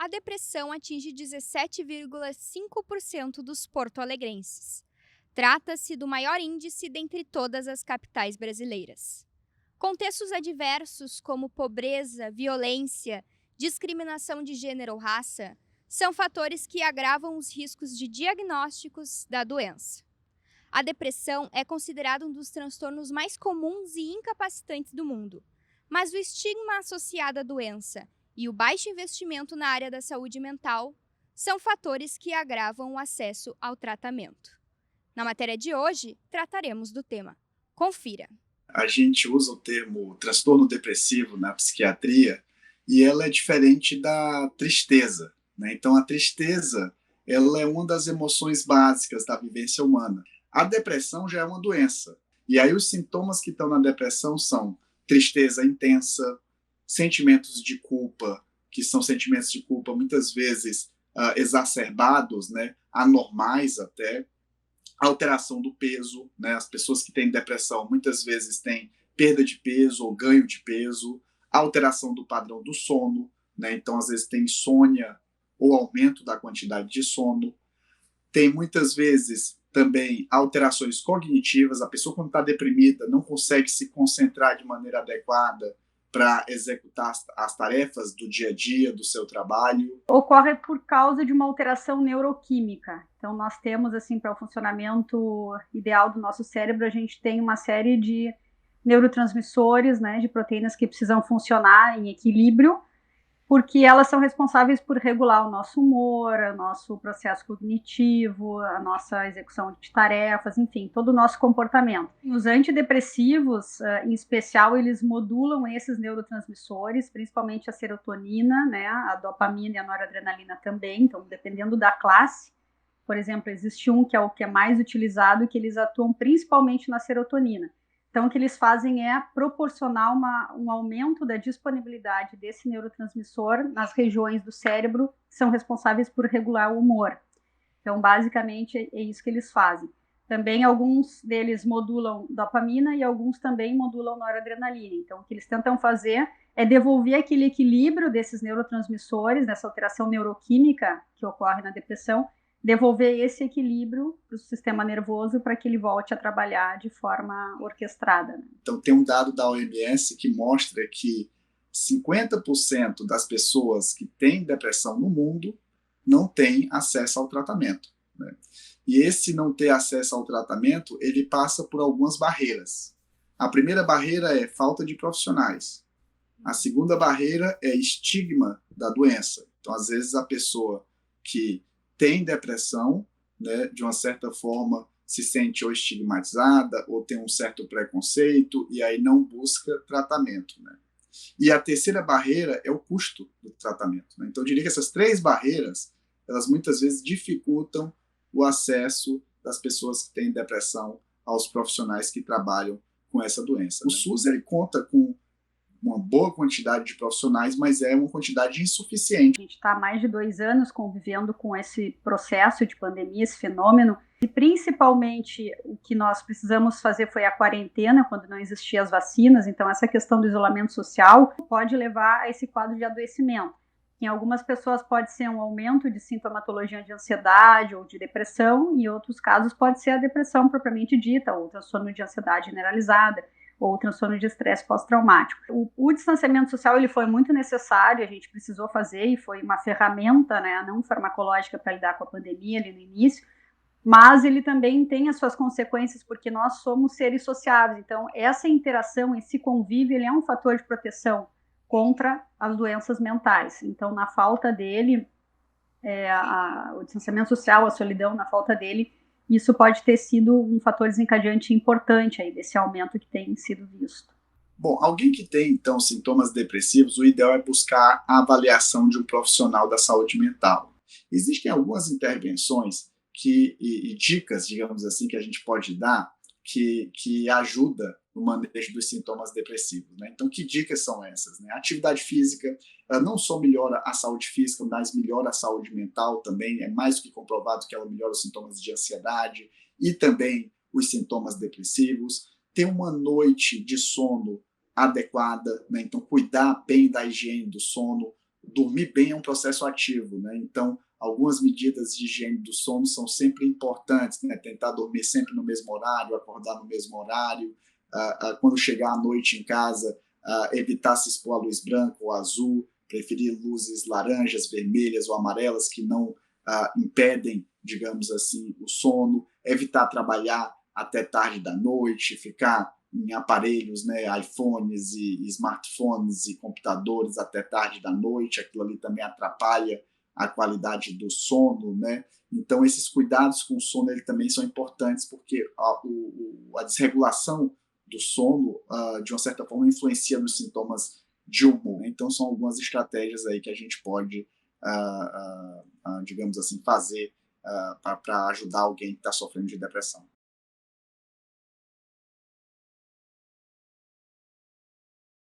a depressão atinge 17,5% dos porto-alegrenses. Trata-se do maior índice dentre todas as capitais brasileiras. Contextos adversos como pobreza, violência, discriminação de gênero ou raça são fatores que agravam os riscos de diagnósticos da doença. A depressão é considerada um dos transtornos mais comuns e incapacitantes do mundo, mas o estigma associado à doença e o baixo investimento na área da saúde mental são fatores que agravam o acesso ao tratamento. Na matéria de hoje, trataremos do tema. Confira! A gente usa o termo transtorno depressivo na psiquiatria e ela é diferente da tristeza, né? Então, a tristeza ela é uma das emoções básicas da vivência humana. A depressão já é uma doença. E aí os sintomas que estão na depressão são tristeza intensa, sentimentos de culpa, que são sentimentos de culpa muitas vezes exacerbados, né? Anormais até, alteração do peso, né? As pessoas que têm depressão muitas vezes têm perda de peso ou ganho de peso, alteração do padrão do sono, né? Então às vezes tem insônia ou aumento da quantidade de sono. Tem muitas vezes também alterações cognitivas, a pessoa quando está deprimida não consegue se concentrar de maneira adequada para executar as tarefas do dia a dia, do seu trabalho. Ocorre por causa de uma alteração neuroquímica. Então, nós temos, assim, para o funcionamento ideal do nosso cérebro, a gente tem uma série de neurotransmissores, né, de proteínas que precisam funcionar em equilíbrio, porque elas são responsáveis por regular o nosso humor, o nosso processo cognitivo, a nossa execução de tarefas, enfim, todo o nosso comportamento. Os antidepressivos, em especial, eles modulam esses neurotransmissores, principalmente a serotonina, né, a dopamina e a noradrenalina também, então, dependendo da classe. Por exemplo, existe um que é o que é mais utilizado, que eles atuam principalmente na serotonina. Então, o que eles fazem é proporcionar um aumento da disponibilidade desse neurotransmissor nas regiões do cérebro que são responsáveis por regular o humor. Então, basicamente, é isso que eles fazem. Também alguns deles modulam dopamina e alguns também modulam noradrenalina. Então, o que eles tentam fazer é devolver aquele equilíbrio desses neurotransmissores, dessa alteração neuroquímica que ocorre na depressão, devolver esse equilíbrio para o sistema nervoso para que ele volte a trabalhar de forma orquestrada. Então, tem um dado da OMS que mostra que 50% das pessoas que têm depressão no mundo não têm acesso ao tratamento, né? E esse não ter acesso ao tratamento, ele passa por algumas barreiras. A primeira barreira é falta de profissionais. A segunda barreira é estigma da doença. Então, às vezes, a pessoa que tem depressão, né, de uma certa forma, se sente ou estigmatizada ou tem um certo preconceito e aí não busca tratamento, né? E a terceira barreira é o custo do tratamento, né? Então, eu diria que essas três barreiras, elas muitas vezes dificultam o acesso das pessoas que têm depressão aos profissionais que trabalham com essa doença. O SUS, ele conta com uma boa quantidade de profissionais, mas é uma quantidade insuficiente. A gente está há mais de 2 anos convivendo com esse processo de pandemia, esse fenômeno, e principalmente o que nós precisamos fazer foi a quarentena, quando não existiam as vacinas, então essa questão do isolamento social pode levar a esse quadro de adoecimento. Em algumas pessoas pode ser um aumento de sintomatologia de ansiedade ou de depressão, e em outros casos pode ser a depressão propriamente dita, ou transtorno de ansiedade generalizada, ou transtorno de estresse pós-traumático. O distanciamento social ele foi muito necessário, a gente precisou fazer e foi uma ferramenta, né, não farmacológica para lidar com a pandemia ali no início, mas ele também tem as suas consequências porque nós somos seres sociáveis, então essa interação, esse convívio, ele é um fator de proteção contra as doenças mentais. Então, na falta dele, o distanciamento social, a solidão, na falta dele, isso pode ter sido um fator desencadeante importante aí desse aumento que tem sido visto. Bom, alguém que tem, então, sintomas depressivos, o ideal é buscar a avaliação de um profissional da saúde mental. Existem algumas intervenções e dicas, digamos assim, que a gente pode dar que ajuda no manejo dos sintomas depressivos, né? Então, que dicas são essas, né? A atividade física não só melhora a saúde física, mas melhora a saúde mental também. É mais do que comprovado que ela melhora os sintomas de ansiedade e também os sintomas depressivos. Ter uma noite de sono adequada, né? Então, cuidar bem da higiene do sono. dormir bem é um processo ativo, né? Então, algumas medidas de higiene do sono são sempre importantes, né? Tentar dormir sempre no mesmo horário, acordar no mesmo horário, quando chegar à noite em casa, evitar se expor à luz branca ou azul, preferir luzes laranjas, vermelhas ou amarelas que não impedem, digamos assim, o sono, evitar trabalhar até tarde da noite, ficar em aparelhos, né, iPhones e smartphones e computadores até tarde da noite, aquilo ali também atrapalha a qualidade do sono, né? Então, esses cuidados com o sono ele também são importantes, porque a desregulação do sono, de uma certa forma, influencia nos sintomas de humor. Então, são algumas estratégias aí que a gente pode, digamos assim, fazer para ajudar alguém que está sofrendo de depressão.